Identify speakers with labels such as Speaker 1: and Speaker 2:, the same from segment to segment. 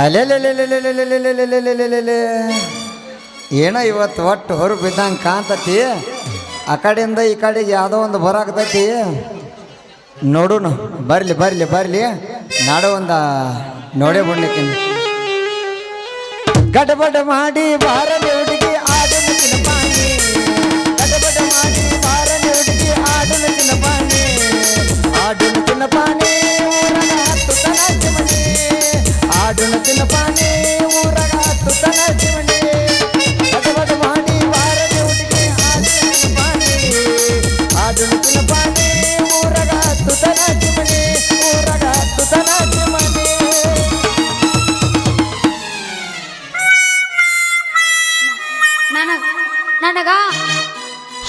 Speaker 1: ಅಲೆಲೆಲೆಲೆಲೆಲೆಲೆಲೆಲೆಲೆಲೆಲೆಲೆ ಏನ ಇವತ್ತು ಒಟ್ಟು ಹೊರಗೆ ಬಿದ್ದಂಗೆ ಕಾಣ್ತತಿ. ಆ ಕಡೆಯಿಂದ ಈ ಕಡೆಗೆ ಯಾವುದೋ ಒಂದು ಬರಾಕತೈತಿ. ನೋಡುನು ಬರಲಿ ಬರಲಿ ಬರಲಿ ನಾಡು ಒಂದು ನೋಡೇ ಬಿಡ್ಲಿಕ್ಕೆ. ಗಡಬಡ ಮಾಡಿ ಬಾರಲಿ ಹುಡುಗಿ ಆಡಲು ತಿನ್ನಪಾನಿ, ಗಡಬಡ ಮಾಡಿ ಬಾರಲಿ ಹುಡುಗಿ ಆಡಲು ತಿನ್ನಪಾನಿ, ಆಡಲು ತಿನ್ನಪಾನಿ ಊರಗ ಹತ್ತು ತನ ಜಮನಿ, ಆಡಲು ತಿನ್ನಪಾನಿ ಊರಗ ಹತ್ತು ತನ ಜಮನಿ. ಗಡಬಡ ಮಾಡಿ ಬಾರಲಿ ಹುಡುಗಿ ಆಡಲು ತಿನ್ನಪಾನಿ, ಆಡಲು ತಿನ್ನಪಾನಿ ಊರಗ ಹತ್ತು ತನ ಜಮನಿ, ಊರಗ ಹತ್ತು ತನ ಜಮನಿ.
Speaker 2: ನನಗ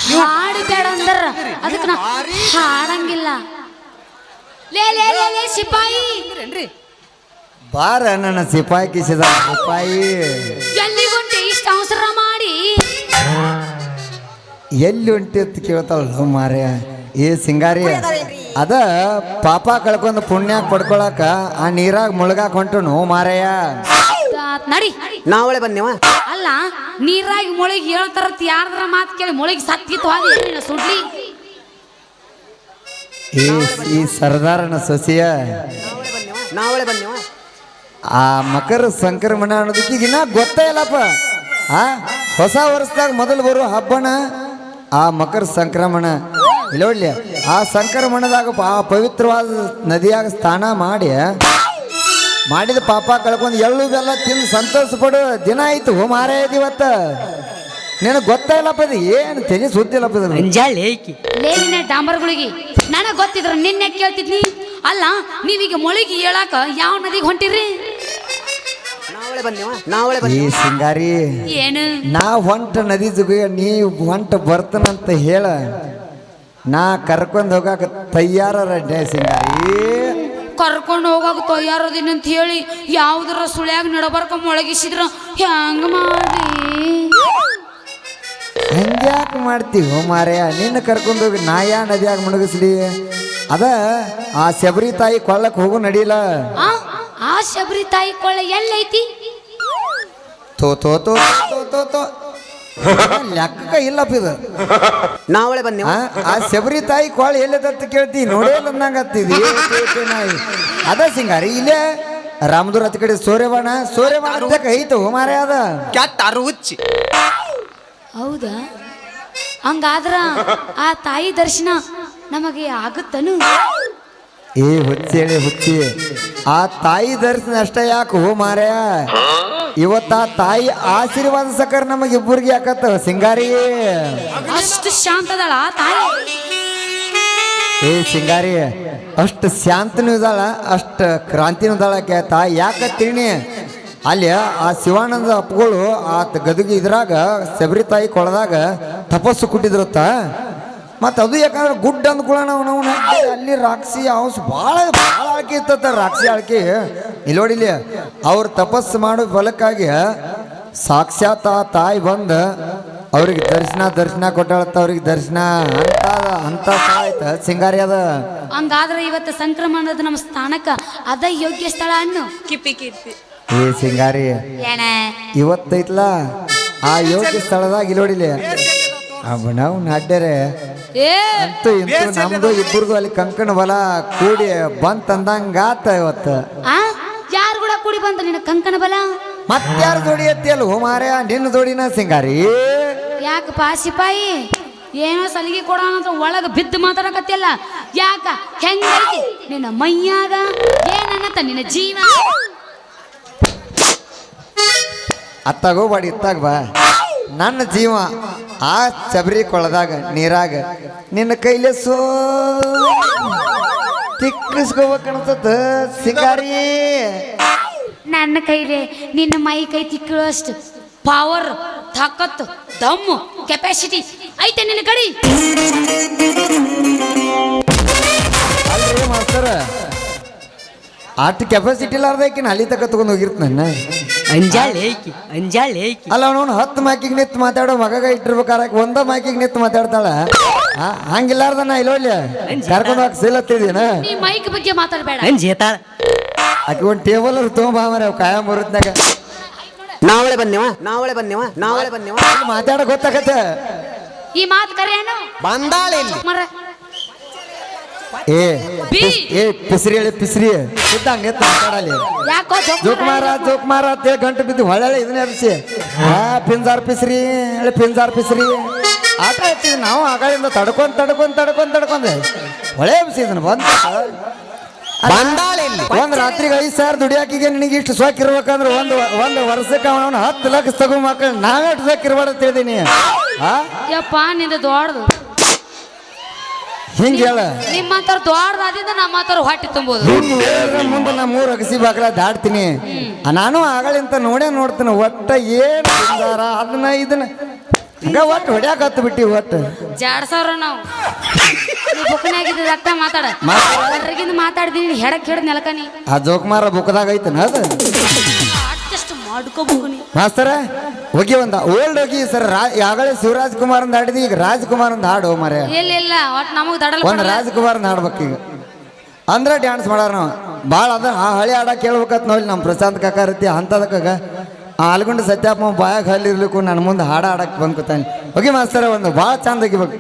Speaker 2: ಹಾಡು ಬೇಡ ಅಂದ್ರ ಅದಕ್ಕೆ ನಾ ಹಾಡಂಗಿಲ್ಲ. ಲೇ ಲೇ ಲೇ ಲೇ ಸಿಪಾಯಿ
Speaker 1: ಬಾರ ನನ್ನ ಸಿಪಾಯಿ ಕಿಸಿದ ಸಿಪಾಯಿ.
Speaker 2: ಎಲ್ಲಿಗುಂಟೆ ಇಷ್ಟ ಅವಸರ ಮಾಡಿ?
Speaker 1: ಎಲ್ಲಿ ಉಂಟಿ ಅಂತ ಕೇಳ್ತಾಳ ಮಾರ್ಯ. ಏ ಸಿಂಗಾರಿ ಅದ ಪಾಪ ಕಳ್ಕೊಂಡು ಪುಣ್ಯ ಪಡ್ಕೊಳಕ ಆ ನೀರಾಗ ಮುಳುಗಾಕ ಹೊಂಟನು ಮಾರಯ್ಯ.
Speaker 2: ನಡಿ
Speaker 3: ನಾವಳೆ ಬಂದೇವ.
Speaker 2: ಅಲ್ಲ ನೀರಾಗಿ ಮೊಳಗಿ ಹೇಳ್ತಾರತ್ ಯಾರ್ದಾರ ಮಾತು ಕೇಳಿ ಮೊಳಗಿ ಸತ್ತಿತ್ತು ಹಾಗೆ ಸುಡ್ಲಿ.
Speaker 1: ಈ ಸರ್ದಾರನ ಸೊಸೆಯ
Speaker 3: ನಾವಳೆ ಬಂದೇವ.
Speaker 1: ಆ ಮಕರ ಸಂಕ್ರಮಣ ಅನ್ನೋದಕ್ಕೆ ಈಗಿನ ಗೊತ್ತೇ ಇಲ್ಲಪ್ಪ. ಆ ಹೊಸ ವರ್ಷದಾಗ ಮೊದಲು ಬರುವ ಹಬ್ಬನ ಆ ಮಕರ ಸಂಕ್ರಮಣ. ಇಲ್ಲೊಳ್ಳಿ ಆ ಸಂಕ್ರಮಣದಾಗ ಆ ಪವಿತ್ರವಾದ ನದಿಯಾಗ ಸ್ನಾನ ಮಾಡಿದ ಪಾಪ ಕಳ್ಕೊಂಡು ಎಳ್ಳು ಬೆಲ್ಲ ತಿಂದು ಸಂತೋಷ ಪಡೋ ದಿನ ಆಯ್ತು ಮಾರಾಯದ ಇವತ್ತ. ನಿನಗೆ ಗೊತ್ತಾ ಇಲ್ಲಪ್ಪ ಇದು ಏನು ತೆನಿ ಸುದ್ದಿಲ್ಲಪ್ಪ ಇದು.
Speaker 2: ಲೇನಿನ ಡಾಂಬರ್ಗಳಿಗೆ ನನಗೆ ಗೊತ್ತಿದ್ರ ನಿನ್ನೆ ಕೇಳ್ತಿದ್ನಿ. ಅಲ್ಲ ನೀವೀಗ ಮೊಳಗಿ ಹೇಳಾಕ ಯಾವ ನದಿಗೆ ಹೊಂಟಿರಿ?
Speaker 1: ಈ ಸಿಂಗಾರಿ
Speaker 2: ಏನು
Speaker 1: ನಾ ಹೊಂಟ ನದಿ ಜುಗ ನೀ ಹೊಂಟ ಬರ್ತನಂತ ಹೇಳ ನಾ ಕರ್ಕೊಂಡು ಹೋಗಾಕ ತಯ್ಯಾರ ಸಿಂಗಾರಿ.
Speaker 2: ಕರ್ಕೊಂಡು ಹೋಗಾಕ ತಯಾರದಿನ ಅಂತ ಹೇಳಿ ಯಾವ್ದಾರ ಸುಳ್ಯಾಗ ನಡಬರ್ಕ ಮೊಳಗಿಸಿದ್ರ ಹೆಂಗ ಮಾಡಿ?
Speaker 1: ಹಂಗ್ಯಾಕೆ ಮಾಡ್ತೀವಿ ಮಾರ್ಯ? ನಿನ್ನ ಕರ್ಕೊಂಡು ಹೋಗಿ ನಾ ಯಾ ನದಿಯಾಗ ಮುಣಗಿಸ್ಲಿ? ಅದ ಆ ಶಬರಿ ತಾಯಿ ಕೊಳ್ಳಕ್ ಹೋಗು ನಡೀಲ.
Speaker 2: ಆ ಶಬರಿ ತಾಯಿ ಕೊಳ್ಳ ಎಲ್ಲೈತಿ?
Speaker 1: ತೋ ತೋ ತೋ ತೋ ತೋ ತೋ ಲೆಕ್ಕ ಇಲ್ಲಪ್ಪ ಇದು.
Speaker 3: ನಾವಳೆ ಬಂದೇವ.
Speaker 1: ಆ ಶಬರಿ ತಾಯಿ ಕೊಳ್ಳ ಎಲ್ಲದಂತ ಕೇಳ್ತಿ ನೋಡಿಲ್ಲ ಅಂದಂಗ ಹತ್ತಿದಿ. ಅದ ಸಿಂಗಾರಿ ಇಲ್ಲೇ ರಾಮದೂರ ಹತ್ತ ಕಡೆ ಸೂರ್ಯವಾಣ ಐತು ಮಾರೇ ಅದ
Speaker 3: ಹುಚ್ಚಿ.
Speaker 2: ಹೌದಾ? ಹಂಗಾದ್ರ ಆ ತಾಯಿ ದರ್ಶನ ನಮಗೆ ಆಗುತ್ತನು?
Speaker 1: ಏ ಹುಚ್ಚೇಳಿ ಹುಚ್ಚಿ, ಆ ತಾಯಿ ದರ್ಶನ ಅಷ್ಟ ಯಾಕೆ ಹೋ ಮಾರ್ಯ? ಇವತ್ತ ಆ ತಾಯಿ ಆಶೀರ್ವಾದ ಸಕರ ನಮಗಿಬ್ಬರಿಗೆ ಯಾಕತ್ತ ಸಿಂಗಾರಿ.
Speaker 2: ಅಷ್ಟು ಶಾಂತದಳ ತಾಯಿ.
Speaker 1: ಏ ಸಿಂಗಾರಿ ಅಷ್ಟು ಶಾಂತನೂ ಇದ್ದಾಳ, ಅಷ್ಟು ಕ್ರಾಂತಿನೂ ಇದ್ದಾಳ ತಾಯಿ. ಯಾಕತ್ತೀನಿ ಅಲ್ಲಿ ಆ ಶಿವಾನಂದ ಅಪ್ಪಗಳು ಆ ಗದಗಿ ಇದ್ರಾಗ ಶಬರಿ ತಾಯಿ ಕೊಳದಾಗ ತಪಸ್ಸು ಕೊಟ್ಟಿದ್ರತ್ತ. ಮತ್ತು ಅದು ಯಾಕಂದ್ರೆ ಗುಡ್ಡ ಅಂದ್ಕೊಳ್ಳ ನಾವು ಅಲ್ಲಿ ರಾಕ್ಷಸಿ ಹೌಸ್ ಭಾಳ ಆಳ್ಕೆ ಇರ್ತತ್ತ. ರಾಕ್ಷಸಿ ಆಳ್ಕೆ ಇಲ್ಲಿ ನೋಡಿಲಿ ಅವ್ರು ತಪಸ್ಸು ಮಾಡೋ ಫಲಕ್ಕಾಗಿ ಸಾಕ್ಷಾತ್ ಆ ತಾಯಿ ಬಂದು ಅವ್ರಿಗೆ ದರ್ಶನ ಕೊಟ್ಟಾಳತ್ತ. ಅವ್ರಿಗೆ ದರ್ಶನ ಅಂತ ಆಯ್ತ ಸಿಂಗಾರಿ ಅದ.
Speaker 2: ಹಂಗಾದ್ರೆ ಇವತ್ತು ಸಂಕ್ರಮಣದ ನಮ್ಮ ಸ್ಥಾನಕ್ಕ ಅದ ಯೋಗ್ಯ ಸ್ಥಳ ಅನ್ನು
Speaker 1: ಏ ಸಿಂಗಾರಿ
Speaker 2: ಏನ
Speaker 1: ಇವತ್ತೈತ್ಲ ಆ ಯೋಗ್ಯ ಸ್ಥಳದಾಗ ಇಲ್ಲಿ ನೋಡಿಲಿ ನಾವು ನಾಡ್ಯಾರೆ ಅಂತೂ ಇಂತೂ ನಮ್ದು ಇಬ್ಬರದು ಅಲ್ಲಿ ಕಂಕಣ ಬಲ ಕೂಡಿ ಬಂತಂದಂಗಾತ ಇವತ್ತು.
Speaker 2: ಯಾರು ಕೂಡ ಕೂಡಿ ಬಂತ ನಿನ್ನ ಕಂಕಣ ಬಲ?
Speaker 1: ಮತ್ತಾರು ಜೋಡಿ ಎತ್ತಿ ಅಲ್ಲ ಹೋ ಮಾರ್ಯ, ನಿನ್ನ ಜೋಡಿನ ಸಿಂಗಾರಿ.
Speaker 2: ಯಾಕಪ್ಪ ಸಿಪಾಯಿ ಏನೋ ಸಲಿಗೆ ಕೊಡೋಣ ಅಂತ ಒಳಗ ಬಿದ್ದು ಮಾತಾಡಕತ್ತಿಯಲ್ಲ? ಯಾಕ ಹೆಂಗೈತಿ ನಿನ್ನ ಮೈಯಾಗ? ಏನನ್ನತ್ತ ನಿನ್ನ ಜೀವ?
Speaker 1: ಅತ್ತಾಗೋಬಾಡಿ ಇತ್ತಾಗ ಬಾ. ನನ್ನ ಜೀವ ಆ ಶಬರಿ ಕೊಳದಾಗ ನೀರಾಗ ನಿನ್ನ ಕೈಲೇ ತಿಕ್ಕಿಸ್ಕೋಬೇಕನ್ಸತ್ತ ಸಿಂಗಾರಿ.
Speaker 2: ನನ್ನ ಕೈಲೇ ನಿನ್ನ ಮೈ ಕೈ ತಿಕ್ಕಳಷ್ಟು ಪವರ್, ತಾಕತ್ತು, ದಮ್ಮು, ಕೆಪಾಸಿಟಿ ಐತೆ ನಿನ್ನ ಕಡೆ.
Speaker 1: ಅಲ್ರಿ ಮಾಸ್ತರ, ಅಷ್ಟು ಕೆಪಾಸಿಟಿ ಇಲ್ಲಾರ್ದಕ್ಕಿನ ಅಲ್ಲಿ ತಕ ತಗೊಂಡು ಹೋಗಿರ್ತ ನನ್ನ ಅಲ್ಲ. ಅವನು 10 ಮೈಕಿಗೆ ನಿಂತು ಮಾತಾಡೋ ಮಗಗ ಇಟ್ಟಿರ್ಬೇಕಾರ ಒಂದ ಮೈಕಿಗೆ ನಿಂತು ಮಾತಾಡ್ತಾಳ. ಹಂಗಿಲ್ಲಾರ್ದ ನಾ ಇಲ್ಲೋಲ್ಲ ಕರ್ಕೊಂಡು ಹೋಗಿ ಸಿಲತ್ತಿದ್ದೀನ.
Speaker 2: ನೀ ಮೈಕ್ ಬಗ್ಗೆ ಮಾತಾಡಬೇಡ.
Speaker 1: ಆಕೆ ಒಂದು ಟೇಬಲ್ ತೊಗೊಂಬ ಮರೆ ಕಾಯಂ ಬರುತ್ನಾಗ
Speaker 3: ನಾವಳೆ ಬಂದೇವ
Speaker 1: ಮಾತಾಡಕ್ ಗೊತ್ತಾಗತ್ತೆ.
Speaker 2: ಈ ಮಾತು ಕರೇನು
Speaker 3: ಬಂದಾಳೆ ಇಲ್ಲಿ
Speaker 2: ಮರ
Speaker 1: ಏ
Speaker 2: ಬಿ.
Speaker 1: ಏ ಪಿಸ್ರಿ ಹೇಳಿ ಪಿಸ್ರಿ ಇದ್ದಂಗೆ ಮಾತಾಡಲಿ.
Speaker 2: ಯಾಕೋ
Speaker 1: ಜೋಕ್ ಮಾರ ಅಂತೇಳಿ ಗಂಟು ಬಿದ್ದು ಹೊಳೆ ಇದನ್ನ ಎಬ್ಸಿ ಪಿಂಜಾರ್ ಪಿಸ್ರಿ ಹೇಳಿ ಪಿಂಜಾರ್ ಪಿಸ್ರಿ ಆಟ ಹಚ್ಚಿದ್ ನಾವು ಆಗಳಿಂದ ತಡ್ಕೊಂಡ್ ಹೊಳೆ ಎಬ್ಸಿ ಇದನ್ನ
Speaker 3: ಬಂದಾಳೆ ಇಲ್ಲಿ
Speaker 1: ಒಂದ್ ರಾತ್ರಿಗೆ 5,000 ದುಡಿಯಾಕಿಗೆ ನಿನಗೆ ಇಷ್ಟು ಸೊಕ್ ಇರ್ಬೇಕಂದ್ರೆ ಒಂದು ವರ್ಷಕ್ಕೆ ಅವನ 10 ಲಕ್ಷ ತಗೋ ಮಕ್ಕಳು ನಾವೆಷ್ಟು ಸೊಕ್ ಇರ್ಬಾರ್ದು ಅಂತ ಹೇಳಿದೀನಿ.
Speaker 2: ಯಪ್ಪ ನಿಂದ ದೊಡ್ಡದು
Speaker 1: ಹಿಂಗ ಹೇಳ
Speaker 2: ನಿಮ್ಮಂತರ ದೊಡ್ಡದಾದಿಂದ ನಮ್ಮಂತರ ಹೊಟ್ಟೆ ತುಂಬೋದು.
Speaker 1: ಹಿಂಗ ಹೇಳಿದ್ರೆ ಮುಂದೆ ನಾ 3 ಅಗಸಿ ಬಾಗ್ಲ ದಾಡ್ತೀನಿ. ನಾನು ಆಗಳಿಂತ ನೋಡ್ತೀನಿ ಒಟ್ಟ ಏನು ತಿಂದಾರ ಅದನ್ನ ಇದನ್ನ ಹಂಗ ಒಟ್ಟು ಹೊಡ್ಯಾಕ ಹತ್ತು ಬಿಟ್ಟಿ ಒಟ್ಟು
Speaker 2: ಜಾಡ್ಸವ್ರ ನಾವು ಬುಕ್ನಾಗಿದ್ದ ರಕ್ತ ಮಾತಾಡ ಮಾತಾಡ್ದೀನಿ ಹೆಡಕ್ ಹಿಡ್ದು ನೆಲಕನಿ
Speaker 1: ಆ ಜೋಕುಮಾರ ಬುಕ್ದಾಗ ಐತನ ಅದು
Speaker 2: ಅಡ್ಜಸ್ಟ್ ಮಾಡ್ಕೋಬೇಕು ನೀ
Speaker 1: ಮಾಸ್ತರ ಹೋಗಿ ಒಂದ ಓಲ್ಡ್ ಹೋಗಿ ಸರ್ ಯಾಗಲೇ ಶಿವರಾಜ್ ಕುಮಾರ್ ಅಂತ ಹಾಡಿದಿ, ಈಗ ರಾಜ್ಕುಮಾರ್ ಅಂತ ಹಾಡು ಮರೆ
Speaker 2: ಇಲ್ಲ ಒಟ್ಟು ನಮಗ್ ದಡಲ್
Speaker 1: ಒಂದು ರಾಜ್ಕುಮಾರ್ ಅಂತ ಹಾಡ್ಬೇಕು ಈಗ ಅಂದ್ರೆ ಡ್ಯಾನ್ಸ್ ಮಾಡಾರ ನಾವು ಭಾಳ ಅದ ಆ ಹಳಿ ಹಾಡ ಕೇಳ್ಬೇಕತ್ ನೋಡಿ ನಮ್ಮ ಪ್ರಶಾಂತ್ ಕಾಕ ರೀತಿ ಅಂತದಕ್ಕಾಗ ಆಲ್ಗುಂಡ ಸತ್ಯಪ್ಪ ಬಾಯಾಗ ಹಲ್ಲಿರ್ಲಿಕ್ಕೂ ನನ್ನ ಮುಂದೆ ಹಾಡ ಹಾಡಕ್ಕೆ ಬಂದ್ಕೊತಾನೆ. ಹೋಗಿ ಮಾಸ್ತರ ಒಂದು ಭಾಳ ಚಂದ ಹೋಗಿಬೇಕು.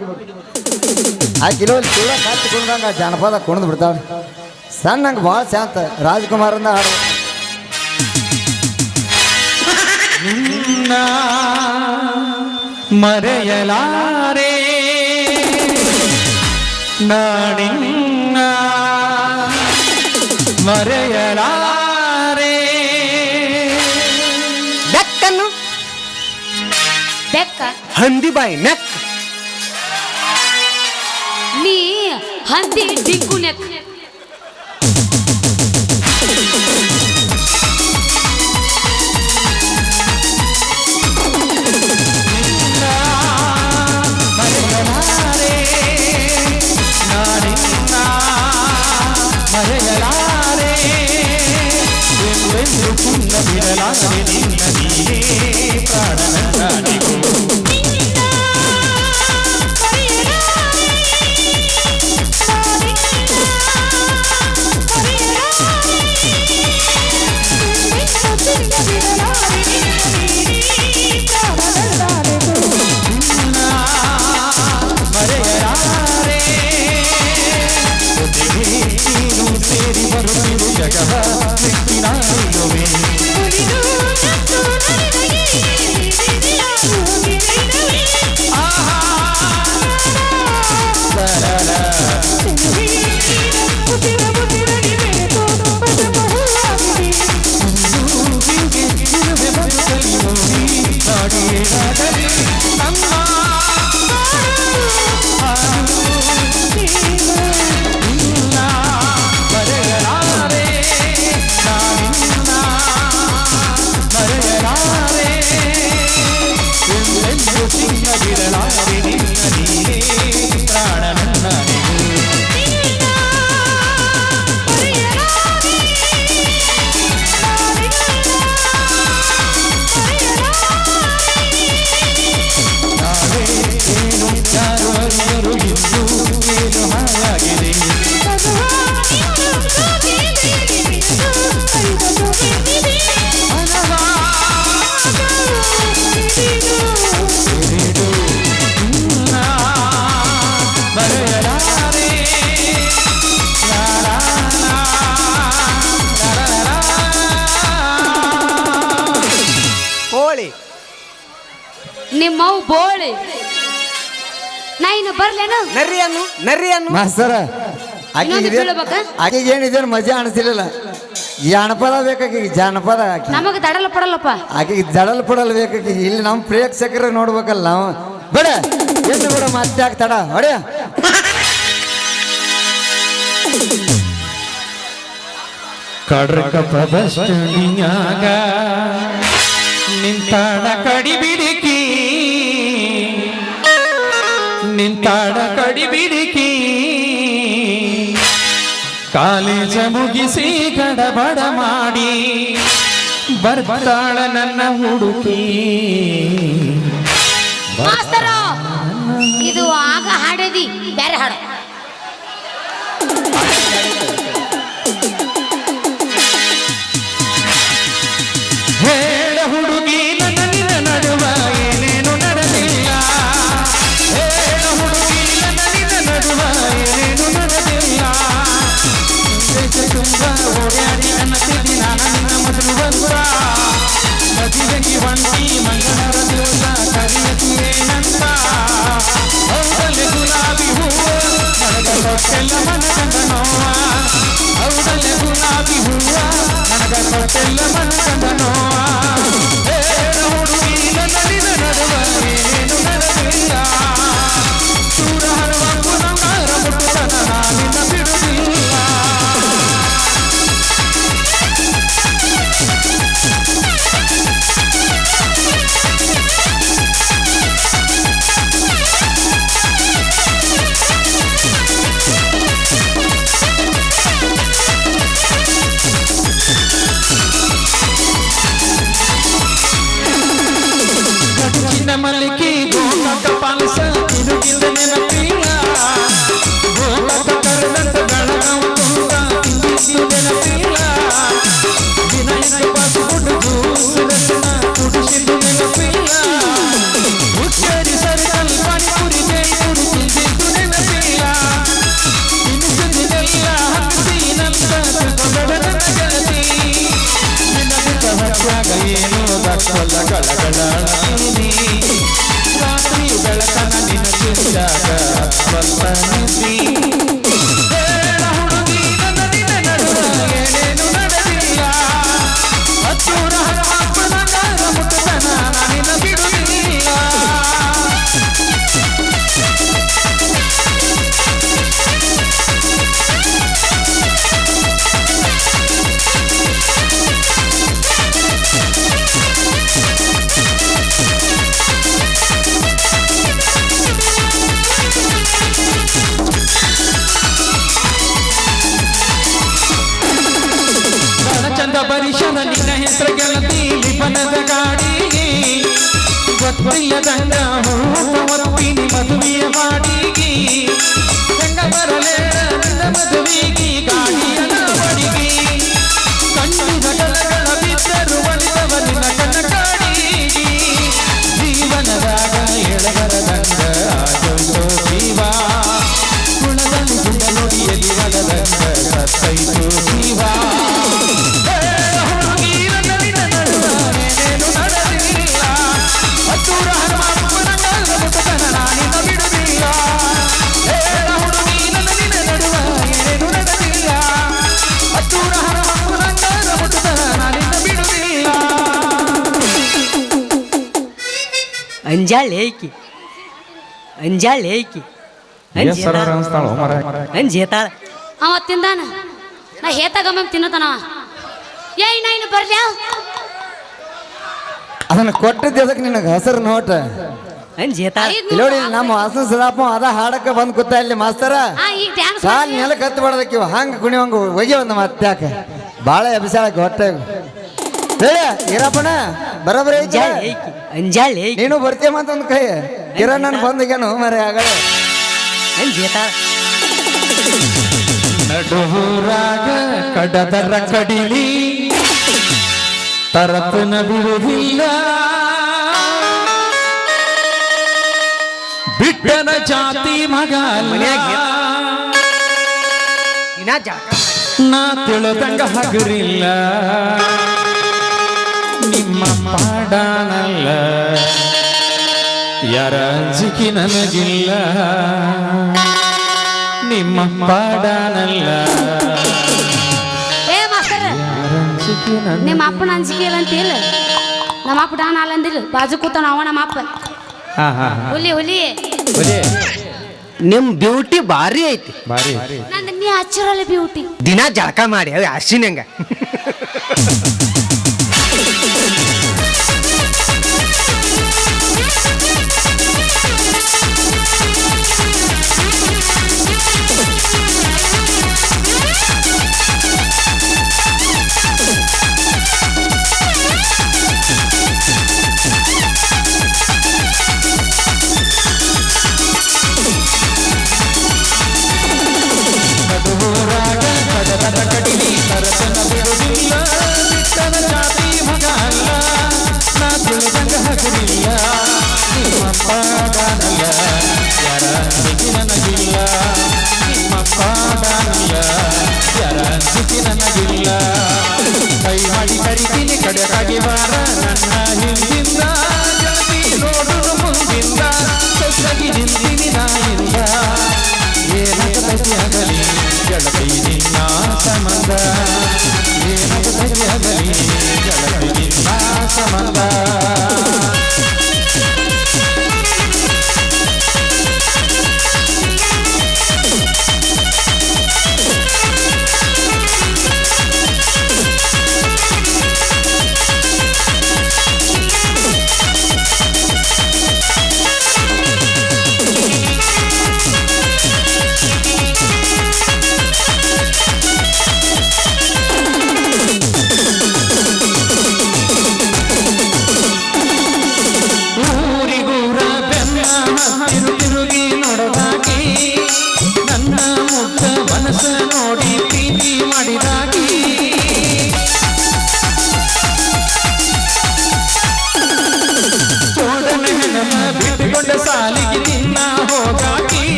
Speaker 1: ಆ ಕಿಲೋ ಚೂಳ ಕಾತು ಕುಣ್ದಂಗೆ ಆ ಜಾನಪದ ಕುಣಿದು ಬಿಡ್ತಾಳೆ. ಸಣ್ಣಂಗೆ ಭಾಳ ಶಾಂತ ರಾಜ್ಕುಮಾರಿಂದ ಹಾಡು.
Speaker 4: ಮರೆಯಲಾರೆ ನಾಡಿನ ಮರೆಯಲಾರೆ
Speaker 3: ಬೆಕ್ಕನ್ನು
Speaker 2: ಬೆಕ್ಕ
Speaker 3: ಹಂದಿ ಬಾಯಿ ನೆಕ್
Speaker 2: ನೀ ಹಂದಿ ಡಿಂಕು ನೆಕ್
Speaker 4: ಮರೆಯಲಾರೆ ಎಂದು ಪುಣ್ಯ ಬಿಡಲಾರೆ ನಿನ್ನ ನೀರೇ ಪ್ರಾಣನಂದಾನಿಗೂ ಮರೆಯಲಾರೆ ನೀನು ಸೇರಿ ಬರುತ್ತಿರು ಜಗವ ನಾನಿಲ್ಲವೇ ಬಿಡಲಾರೆ ನಿನ್ನ ನೀರೇ ಪ್ರಾಣನಂದಾನಿಗೂ ನಾವೇ ಏನು ಯಾರು ಅರಿಯರು ಎಂದು ಏನು ಹಾಯಾಗಿದೆ ಮರೆಯಲಾರೆ
Speaker 3: ಹೋಳಿ
Speaker 2: ನಿಮ್ಮವ್ ಬೋಳಿ ನಾ ಇನ್ನು ಬರ್ಲೇನು
Speaker 3: ನರಿಯನ್ನು
Speaker 1: ಮಾಸ್ತರ
Speaker 2: ಇನ್ನೊಂದು ಬೀಳ್ಬೇಕಾ?
Speaker 1: ಆಕೆಗೆ ಏನಿದೇನು ಮಜಾ ಅನಿಸಿಲ್ಲ. ಜಾನಪದ ಬೇಕಾಗಿ ಜಾನಪದ ಆಕೆ
Speaker 2: ನಮಗ್ ದಡಲ್ ಪಡಲ್ಲಪ್ಪ.
Speaker 1: ಆಕೆಗೆ ಜಡಲ್ ಪಡಲ್ ಬೇಕಾಗಿ ಇಲ್ಲಿ ನಮ್ಮ ಪ್ರೇಕ್ಷಕರ ನೋಡ್ಬೇಕಲ್ಲ ನಾವು ಬೇಡ ಎಂದು ಬಿಡ ಮತ್ತೆ ಆಗ್ತಾಡ ಹೊಡೆ
Speaker 4: ಕಡ್ರಕ ಬಸ್ಟುನಿಯಾಗ ನಿಂತಾಡ ಕಡಿಬಿಡಿಕಿ ನಿಂತಾಡ ಕಡಿಬಿಡಿಕಿ ಕಾಲೇಜ ಮುಗಿಸಿ ಗಡಬಡ ಮಾಡಿ ಬರ್ತಾಳ ನನ್ನ ಹುಡುಕಿ
Speaker 2: ಮಾಸ್ತರ ಇದು ಆಗ ಹಾಡದಿ ಬೇರೆ ಹಾಡು.
Speaker 4: ಕೊಟ್ಟೆಲ್ಲ ಮನಗಂಡ ನೋವ ಹೌದಲ್ಲೇ ಗುಲಾಬಿ ಹೂವ ನನಗ ಕೊಟ್ಟೆಲ್ಲ ಮನಗಂಡ ನೋವ ಹೇಳ ಹುಡುಗಿ ನನ್ನಿನ ನಡುವ ಏನೇನು ನಡೆದಿಲ್ಲ ದೂರ ಹರುವ ಪುನಂಗಾರ ಮುಟ್ಟುತನ ನಾನಿನ್ನ ಬಿಡುವುದಿಲ್ಲ ಚಿನ್ನ ಮಲ್ಲಿಗೆ ಗೋಮಕ ಪಾಲಸ ತಿರುಗಿದ ನೆನಪಿಲ್ಲ ಗೋಮಕ ಕರೆದಂತ ಬೆಳಗಾವ ತುಂಬ ಇಂದಿದ್ದು ನೆನಪಿಲ್ಲ ದಿನ ಬಾಸು ಕೊಟ್ಟು ಜೂಸನ್ನ ಕುಡಿಸಿದ್ದು ನೆನಪಿಲ್ಲ ಹುಚ್ಚರಿ ಸರ್ಕಲ್ ಪಾನಿಪುರಿ ಬೇಯಿಪುರಿ ತಿಂದಿದ್ದು ನೆನಪಿಲ್ಲ ತಿನ್ನಿಸಿದ್ದೆಲ್ಲ ಹತ್ತಿನಂತ ತಿಳ್ಕೊಂಡ ಗೆಳತಿ ನಿನ್ನ ಹಚ್ಚಾಗ ಏನೋ ದಕ್ಕಲ್ಲ ಗಳಗಳಾಣಿ ರಾತ್ರಿ ಬೆಳಕನ ನಿನ್ನ ಚಿಂತಾಗ ಸ್ವಲ್ಪನಿಸಿ ಹೇಳ ಹುಡುಗಿ ನನ್ನ ನಿನ್ನ ನಡುವ ಏನೇನು ನಡೆದಿಲ್ಲ ಹತ್ತೂರ ಹನುಮಪ್ಪನಗಾರ ಮುಟ್ಟತನ ನಾನಿನ್ನ ಬಿಡುವುದಿಲ್ಲ ಚಂದ ಪರಿಶನ ನಿನ್ನ ಹೆಸರು ಗೆಳತಿ ಲಿಪನದ ಗಾಡಿಗೆ ಗೊತ್ತಿಲ್ಲದಂಗ ಹೊರತೀನಿ ಮದುವೆಯ ಮಾಡಿಗೆ ಹೆಂಗ ಬರಲೇಳ ನಿನ್ನ ಮದುವೆಗೆ ಗಾಡಿಯ ಬಡಿಗೆ ಕಣ್ಣಿನ ಕಲಗಳ ಬಿದ್ದರು ಒಲಿದವ ನಿನ್ನ ಕಣ್ಣ ಕಾಡಿಗೆ ಜೀವನದಾಗ ಎಳಬರದಂಗ ಆಗೋಯ್ತೋ ಜೀವ ಗುಣದಲ್ಲಿ ಗುಂಡಲೊಡಿಯಲಿ ಒಲದಂಗ ಸತ್ತೈತೋ ಜೀವ ಹತ್ತೂರ ಹನುಮಪ್ಪನಗಾರ ಮುಟ್ಟತನ ನಾನಿನ್ನ ಬಿಡುವುದಿಲ್ಲ ಹೇಳ ಹುಡುಗಿ ನನ್ನ ನಿನ್ನ ನಡುವ ಏನೇನು ನಡೆದಿಲ್ಲ ಹತ್ತೂರ ಹನುಮಪ್ಪನಗಾರ ಮುಟ್ಟತನ ನಾನಿನ್ನ ಬಿಡುವುದಿಲ್ಲ
Speaker 3: ಅಂಜಾಳೆ ಏಕಿ ಅಂಜಾಳೆ ಏಕಿ ಅಂಜೇತಾಳ
Speaker 2: ಅವ ತಿಂದಾನ ನಾ ಹೇತಾಗಮ್ಮ ತಿನ್ನತನವ ಏನ ಇನ್ನು ಬರ್ಲ್ಯಾ
Speaker 1: ಅದನ್ನ ಕೊಟ್ಟಿದ್ದ ಅದಕ್ಕೆ ನಿನಗೆ ಹಸರು ನೋಟ
Speaker 3: ಅಂಜೇತಾಳ
Speaker 1: ನೋಡಿ ನಮ್ಮ ವಾಸನ ಸದಾಪ ಅದ ಹಾಡಕ್ಕೆ ಬಂದ್ ಕೂತ ಇಲ್ಲಿ ಮಾಸ್ತರ
Speaker 2: ಈಗ ಡ್ಯಾನ್ಸ್
Speaker 1: ಕಾಲ್ ನೆಲಕ್ಕೆ ಹತ್ತು ಬಾಡದಕ್ಕಿವ ಹಂಗ ಕುಣಿವಂಗ ಒಗಿ ಒಂದು ಮತ್ತಾಕ ಭಾಳ ಅಭಿಷಾಳಕ್ಕೆ ಹೊಟ್ಟೆ ಹೇಳ ಈರಪ್ಪಣ ಬರೋಬ್ಬರಿ ಐತಿ
Speaker 3: ಅಂಜಾಳೆ ಏಕಿ
Speaker 1: ನೀನು ಬರ್ತೀಯ ಮತ್ತೊಂದು ಕೈ ಕಿರಣ್ ನನ್ ಬಂದಿಗೇನು ಮರೆ ಆಗಲ್ಲ
Speaker 3: ಅಂಜೇತಾಳ
Speaker 4: ನಡುರಾಗ ಕಡದರ ಕಡಿಲಿ ತರತನ ಬಿಡುವುದಿಲ್ಲ ಬಿಟ್ಟನ ಜಾತಿ ಮಗ ನಾ ತಿಳಿದಂಗ ಹಗರಿಲ್ಲ ನಿಮ್ಮ ಪಾಡಾನಲ್ಲ ಯಾರ ಅಂಜಿಕೆ ನನಗಿಲ್ಲ ನಿಮ್ಮ ಪಾಡಾನಲ್ಲ
Speaker 2: ಏ ಮಾಸ್ತರ ನಿಮ್ಮ ಅಪ್ಪನ ಅಂಜಿಕೆ ಇಲ್ಲ ಅಂತಿಲ್ಲ ನಮ್ಮ ಅಪ್ಪ ಡಾನ್ ಅಲ್ಲ ಅಂದಿಲ್ಲ ಬಾಜು ಕೂತಾನ ಅವ ನಮ್ಮ ಅಪ್ಪ ಹುಲಿ ಹುಲಿ
Speaker 3: ನಿಮ್ ಬ್ಯೂಟಿ ಭಾರಿ ಐತಿ
Speaker 4: ಬಾರಿ
Speaker 2: ನಂದು ನ್ಯಾಚುರಲ್ ಬ್ಯೂಟಿ
Speaker 3: ದಿನ ಜಳಕ ಮಾಡಿ ಅವ್ ಅರ್ಶಿನಂಗ
Speaker 4: ನಡುರಾಗ ಕಡದರ ಕಡಿಲಿ ತರತನ ಬಿಡುವುದಿಲ್ಲ ಬಿಟ್ಟನ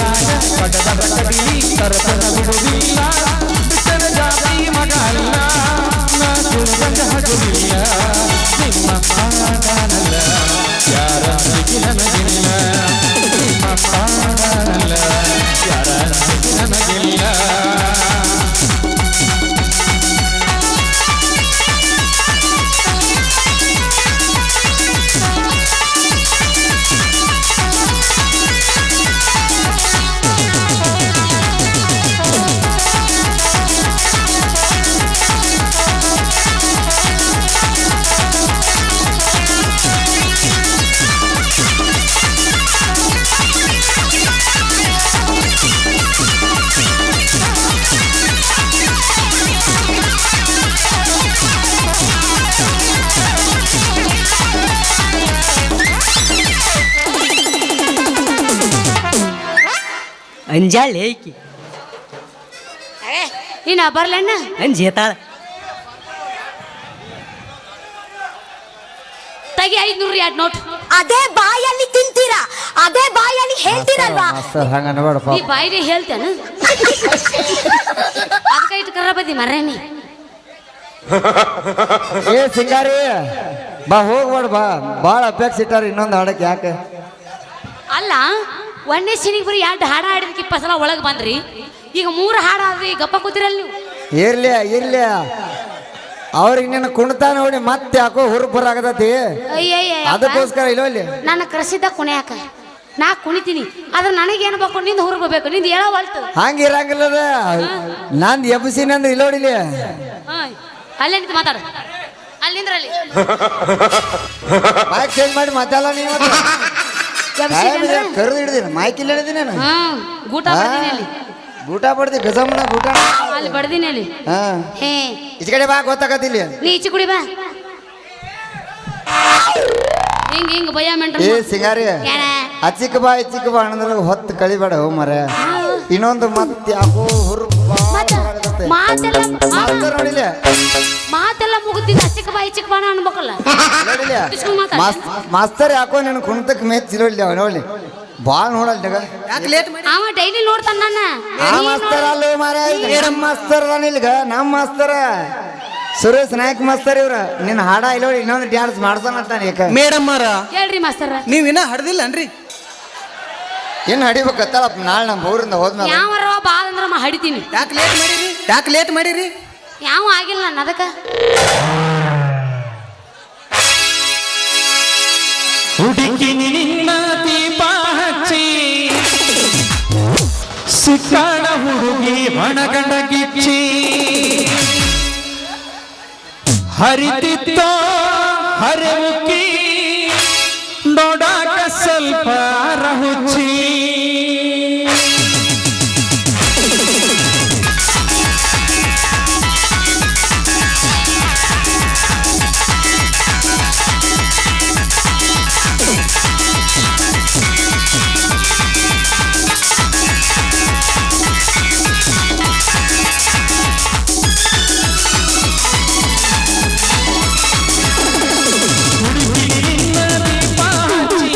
Speaker 4: ಊರಾಗ ಪಡದ ಕಡಿಲಿ ತರತನ ಬಿಡುವುದಿಲ್ಲ ಬಿಟ್ಟರ ಜಾತಿ ಮಗ ಅಲ್ಲ ನಾ ತುಳಿದಂಗ ಹಗುಲಿಲ್ಲ ನಿಮ್ಮ ಪಾಡನಲ್ಲ ಯಾರ ಸಿಕ್ಕಿ ನನಗಿಲ್ಲ ನಿಮ್ಮ ಪಾಡನಲ್ಲ ಯಾರ ಸಿಕ್ಕಿ ನನಗಿಲ್ಲ
Speaker 3: ಅಂಜಾಳ ಏಕಿ
Speaker 2: ನೀನ ಬರ್ಲಣ್ಣ
Speaker 3: ಅಂಜೇತಾಳ
Speaker 2: ತೆಗಿ 500 ಎರಡು ನೋಟ್.
Speaker 5: ಅದೇ ಬಾಯಲ್ಲಿ ತಿಂತೀರಾ, ಅದೇ ಬಾಯಲ್ಲಿ ಹೇಳ್ತೀರಲ್ವಾ?
Speaker 1: ಮಾಸ್ತರ್ ಹಂಗ ಅನ್ಬೇಡಪ್ಪ.
Speaker 2: ನೀ ಬಾಯಿಗೆ ಹೇಳ್ತೇನ ಅದಕ್ಕೆ ಇಟ್ಟು ಕರ್ರ ಬದ್ದಿ ಮರೇನಿ.
Speaker 1: ಏ ಸಿಂಗಾರಿ ಬಾ ಹೋಗ್ಬೇಡ ಬಾ, ಭಾಳ ಅಪೇಕ್ಷೆ ಇಟ್ಟಾರ ಇನ್ನೊಂದು ಹಾಡಕ್ಕೆ. ಯಾಕೆ
Speaker 2: ಅಲ್ಲ ಒಂದೇ ಸಿನಿಗೆ ಬರೀ 2 ಹಾಡ ಹಾಡಿದಕ್ಕೆ 20 ಸಲ ಒಳಗೆ ಬಂದ್ರಿ, ಈಗ 3 ಹಾಡು ಆದ್ರಿ ಗಪ್ಪ ಕೂತಿರಲ್ಲ ನೀವು.
Speaker 1: ಇರ್ಲಿ ಅವ್ರಿಗೆ ನಿನ್ನ ಕುಣಿತ ನೋಡಿ ಮತ್ತೆ ಯಾಕೋ ಹುರುಪ್ ಬರಾಕತೈತಿ,
Speaker 2: ಅಯ್ಯಯ್ಯ
Speaker 1: ಅದಕ್ಕೋಸ್ಕರ ಇಲ್ಲಿ
Speaker 2: ನನ್ನ ಕರೆಸಿದ್ದ ಕುಣಿಯಾಕ ನಾ ಕುಣಿತೀನಿ, ಆದ್ರೆ ನನಗೇನು ಬೇಕು ನಿಂದ ಹುರುಗಬೇಕು, ನಿಂದ ಹೇಳೋ ಹೊಲ್ತು
Speaker 1: ಹಂಗ ಇರಂಗಿಲ್ಲದ. ನಂದು ಎಬ್ಸಿನಂದ್ರೆ ಇಲ್ಲಿ ನೋಡಿಲಿ
Speaker 2: ಅಲ್ಲೇ ನಿಂತು ಮಾತಾಡ, ಅಲ್ಲಿಂದ್ರಲ್ಲಿ
Speaker 1: ಮೈಕ್ ಚೇಂಜ್ ಮಾಡಿ ಮಾತಾಡಲ್ಲ ನೀವು. ಕರೆದು ಹಿಡಿದೀನಿ ಮೈಕ್ ಇಲ್ಲ ಹಿಡಿದೀನಿ ನಾನು.
Speaker 2: ಗೂಟ ಬರ್ತೀನಿ ಅಲ್ಲಿ,
Speaker 1: ಊಟ ಪಡ್ದಿ ಗಜಮ್ಮನ ಊಟ
Speaker 2: ಅಲ್ಲಿ ಬಡ್ದೀನಿ ಅಲ್ಲಿ.
Speaker 1: ಹಾ
Speaker 2: ಹೇ
Speaker 1: ಈಚ ಕಡೆ ಬಾ, ಗೊತ್ತಾಗತ್ತಿಲ್ಲ.
Speaker 2: ನೀ ಈಚೆ ಕುಡಿ ಬಾ. ಹಿಂಗ ಭಯ ಮೆಂಟ್ರ
Speaker 1: ಏ ಸಿಂಗಾರಿ ಅಚ್ಚಿಕ ಬಾ ಅಂದ್ರೆ ಹೊತ್ತು ಕಳಿಬೇಡ ಹೋ ಮರ. ಇನ್ನೊಂದು ಮತ್ತೆ ಯಾಕೋ ಹುರುಪ್ ನೋಡಿಲ್ಲ,
Speaker 2: ಮಾತೆಲ್ಲ ಮುಗಿದಿನ ಅಚ್ಚಿಕ ಬಾ ಈಚಿಕ ಬಾಣ ಅನ್ಬೇಕಲ್ಲ.
Speaker 1: ಮಾಸ್ತರ್ ಯಾಕೋ ನಿನ್ನ ಕುಣಿತಕ್ಕೆ ಮೆಚ್ಚಿ ನೋಡ್ಲಿ ಅವ ನೋಡಿ ಭಾಳ ನೋಡಲ್ಲ.
Speaker 2: ಅವ ಡೈಲಿ ನೋಡ್ತಾನ ನನ್ನ.
Speaker 1: ಆ ಮಾಸ್ತರ್ ಅಲ್ಲೋ ಮಾರ, ನಮ್ಮ ಮಾಸ್ತರ್ ಅದಾನಿಲ್ಗ, ನಮ್ಮ ಮಾಸ್ತರ ಸುರೇಶ್ ನಾಯಕ್ ಮಾಸ್ತರ್ ಇವ್ರ. ನಿನ್ನ ಹಾಡ ಇಲ್ಲ ಇನ್ನೊಂದು ಡ್ಯಾನ್ಸ್ ಮಾಡ್ತಾನಂತಾನೆ. ಯಾಕ
Speaker 3: ಮೇಡಮ್ ಅವರ
Speaker 2: ಹೇಳ್ರಿ ಮಾಸ್ತರ,
Speaker 3: ನೀವ್ ಇನ್ನ ಹಡ್ದಿಲ್ಲನ್ರಿ?
Speaker 1: ಇನ್ನು ಹಡಿಬೇಕತ್ತಲ್ಲಪ್ಪ ನಾಳೆ ನಮ್ಮ ಊರಿಂದ ಹೋದ್ಮೇಲೆ.
Speaker 2: ಯಾವರ ಬಾ ಅಂದ್ರ ಹಡಿತೀನಿ.
Speaker 3: ಯಾಕೆ ಲೇಟ್ ಮಾಡಿರಿ?
Speaker 2: ಯಾವ ಆಗಿಲ್ಲ ನನ್ನ ಅದಕ್ಕ.
Speaker 4: ಹುಡುಕಿ ನಿನ್ನ ದೀಪ ಹಚ್ಚಿ ಸಿಕ್ಕಾಣ ಹುಡುಗಿ ಮಣಗಂಡ ಗಿಚ್ಚಿ ಹರಿತಿತ್ತೋ ಹರಿವುಕ್ಕಿ ನೋಡಾಕ ಸ್ವಲ್ಪ ರಹುಚ್ಚಿ ಹುಡುಗಿ ನಿನ್ನ ದೀಪ ಹಚ್ಚಿ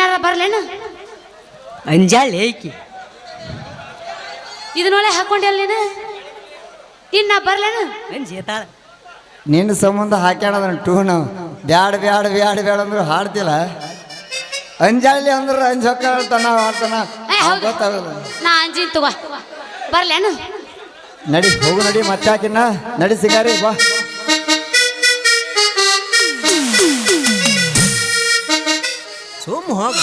Speaker 2: ಇನ್ನಾರ ಬರ್ಲೇನು
Speaker 3: ಅಂಜಾಳಿ ಐಕಿ
Speaker 2: ಇದನ್ನೊಳೆ ಹಾಕೊಂಡಿ ನೀನು ಇನ್ನ ಬರ್ಲೇನು
Speaker 3: ಅಂಜೇತಾಳ
Speaker 1: ನಿನ್ನ ಸಂಬಂಧ ಹಾಕ್ಯಾಡದನ್ನ ಟೂನು ಬ್ಯಾಡ ಬ್ಯಾಡ ಬ್ಯಾಡ ಬ್ಯಾಡ ಅಂದ್ರೆ ಹಾಡ್ತಿಲ್ಲ ಅಂಜಾಳಿ ಅಂದ್ರೆ ಅಂಜೊಕ್ಕ ಹೇಳ್ತಾನ ಆಡ್ತಾನ
Speaker 2: ಏ, ಹೌದು.
Speaker 1: ಗೊತ್ತಾಗಲ್ಲ
Speaker 2: ನಾ ಅಂಜಿನ್ ತಗೋ ಬರ್ಲೇನು
Speaker 1: ನಡಿ ಹೋಗು ನಡಿ ಮತ್ತೆ ಹಾಕಿನ ನಡಿ ಸಿಂಗಾರಿ ಬಾ
Speaker 3: ಸುಮ್ಮ ಹೋಗ